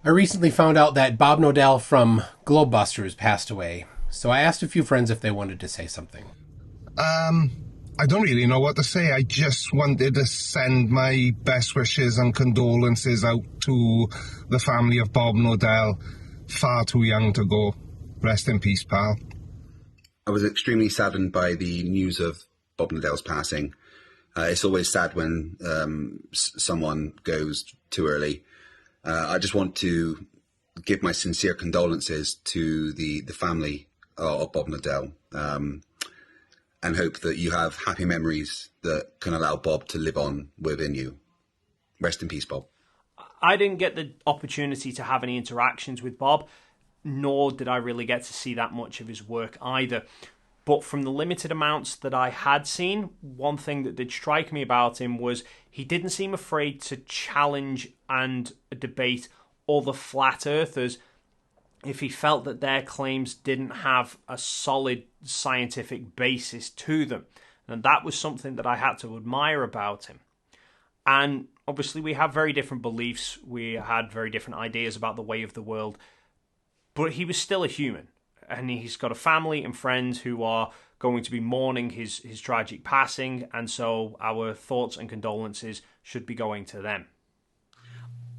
I recently found out that Bob Knodel from Globebusters passed away, so I asked a few friends if they wanted to say something. I don't really know what to say. I just wanted to send my best wishes and condolences out to the family of Bob Knodel. Far too young to go. Rest in peace, pal. I was extremely saddened by the news of Bob Knodell's passing. It's always sad when someone goes too early. I just want to give my sincere condolences to the family of Bob Knodel, and hope that you have happy memories that can allow Bob to live on within you. Rest in peace, Bob. I didn't get the opportunity to have any interactions with Bob, nor did I really get to see that much of his work either. But from the limited amounts that I had seen, one thing that did strike me about him was he didn't seem afraid to challenge and debate other flat earthers if he felt that their claims didn't have a solid scientific basis to them. And that was something that I had to admire about him. And obviously we have very different beliefs, we had very different ideas about the way of the world, but he was still a human. And he's got a family and friends who are going to be mourning his tragic passing, and so our thoughts and condolences should be going to them.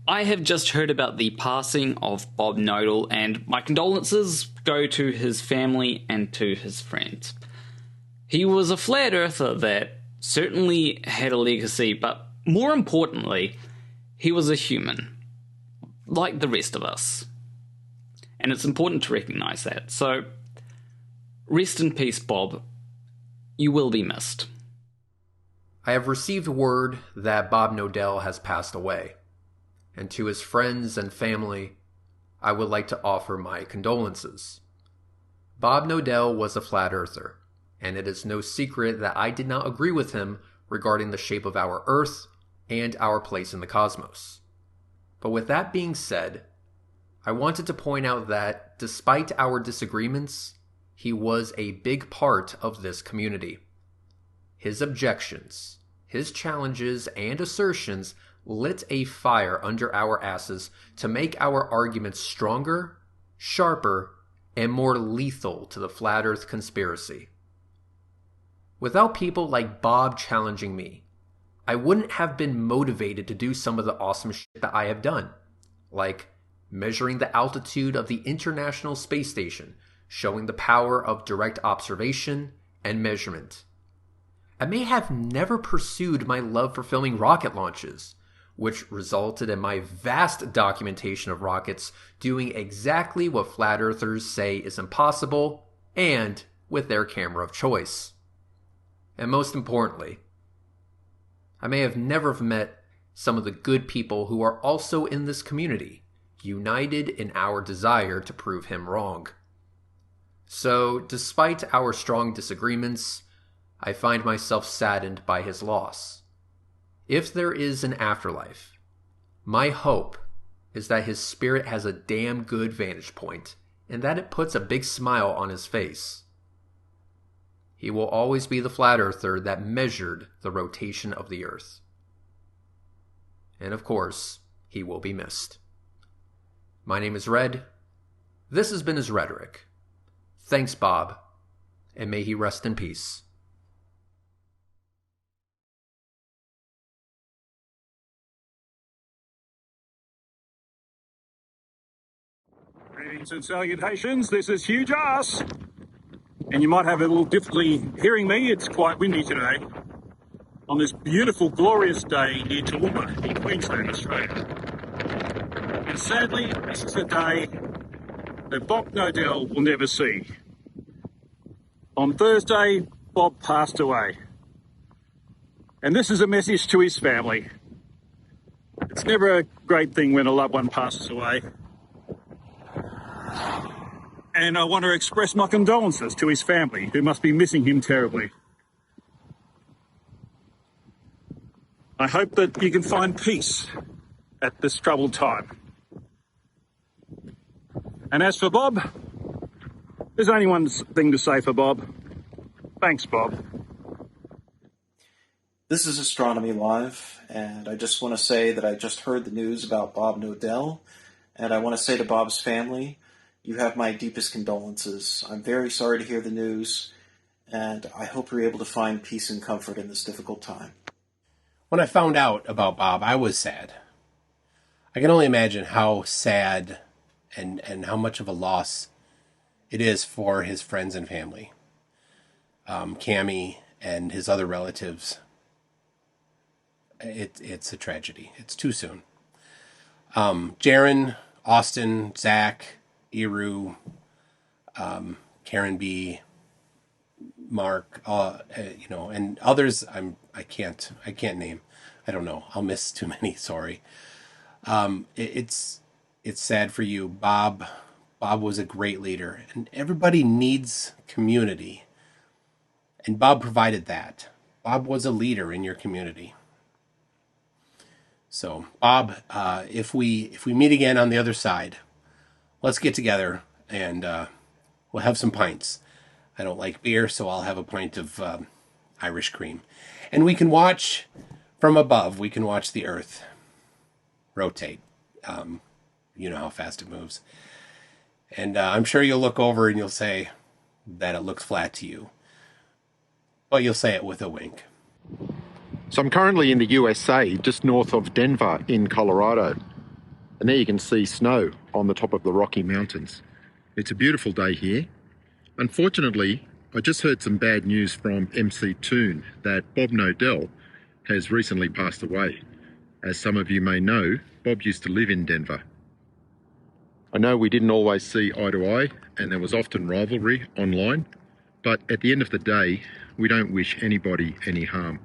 I have just heard about the passing of Bob Knodel, and my condolences go to his family and to his friends. He was a flat earther that certainly had a legacy, but more importantly, he was a human, like the rest of us. And it's important to recognise that. So, rest in peace, Bob. You will be missed. I have received word that Bob Knodel has passed away. And to his friends and family, I would like to offer my condolences. Bob Knodel was a flat earther, and it is no secret that I did not agree with him regarding the shape of our Earth and our place in the cosmos. But with that being said, I wanted to point out that, despite our disagreements, he was a big part of this community. His objections, his challenges, and assertions lit a fire under our asses to make our arguments stronger, sharper, and more lethal to the Flat Earth conspiracy. Without people like Bob challenging me, I wouldn't have been motivated to do some of the awesome shit that I have done, like measuring the altitude of the International Space Station, showing the power of direct observation and measurement. I may have never pursued my love for filming rocket launches, which resulted in my vast documentation of rockets doing exactly what flat earthers say is impossible, and with their camera of choice. And most importantly, I may have never met some of the good people who are also in this community, united in our desire to prove him wrong. So, despite our strong disagreements, I find myself saddened by his loss. If there is an afterlife, my hope is that his spirit has a damn good vantage point, and that it puts a big smile on his face. He will always be the flat earther that measured the rotation of the Earth. And of course, he will be missed. My name is Red. This has been his rhetoric. Thanks, Bob, and may he rest in peace. Greetings and salutations, this is Huge Ass. And you might have a little difficulty hearing me, it's quite windy today. On this beautiful, glorious day near Toowoomba in Queensland, Australia. And sadly, this is a day that Bob Knodel will never see. On Thursday, Bob passed away. And this is a message to his family. It's never a great thing when a loved one passes away. And I want to express my condolences to his family, who must be missing him terribly. I hope that you can find peace at this troubled time. And as for Bob, there's only one thing to say for Bob. Thanks, Bob. This is Astronomy Live, and I just want to say that I just heard the news about Bob Knodel, And I want to say to Bob's family, you have my deepest condolences. I'm very sorry to hear the news, and I hope you're able to find peace and comfort in this difficult time. When I found out about Bob, I was sad. I can only imagine how sad and how much of a loss it is for his friends and family. Cammie and his other relatives. It's a tragedy. It's too soon. Jaron, Austin, Zach, Eru, Karen B, Mark, and others. I can't name. I don't know. I'll miss too many. Sorry. It's sad for you, Bob. Bob was a great leader, and everybody needs community. And Bob provided that. Bob was a leader in your community. So, Bob, if we meet again on the other side, let's get together and we'll have some pints. I don't like beer, so I'll have a pint of Irish cream. And we can watch from above. We can watch the Earth rotate. You know how fast it moves. And I'm sure you'll look over and you'll say that it looks flat to you. But you'll say it with a wink. So I'm currently in the USA, just north of Denver in Colorado. And there you can see snow on the top of the Rocky Mountains. It's a beautiful day here. Unfortunately, I just heard some bad news from MC Toon that Bob Knodel has recently passed away. As some of you may know, Bob used to live in Denver. I know we didn't always see eye to eye, and there was often rivalry online, but at the end of the day, we don't wish anybody any harm.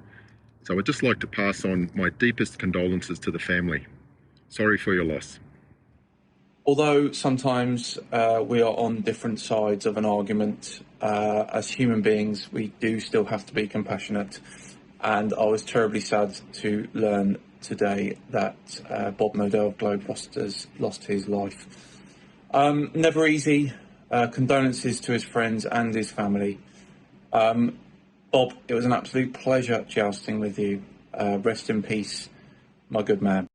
So I'd just like to pass on my deepest condolences to the family. Sorry for your loss. Although sometimes we are on different sides of an argument, as human beings, we do still have to be compassionate. And I was terribly sad to learn today that Bob Knodel of Globebusters lost his life. Never easy. Condolences to his friends and his family. Bob, it was an absolute pleasure jousting with you. Rest in peace, my good man.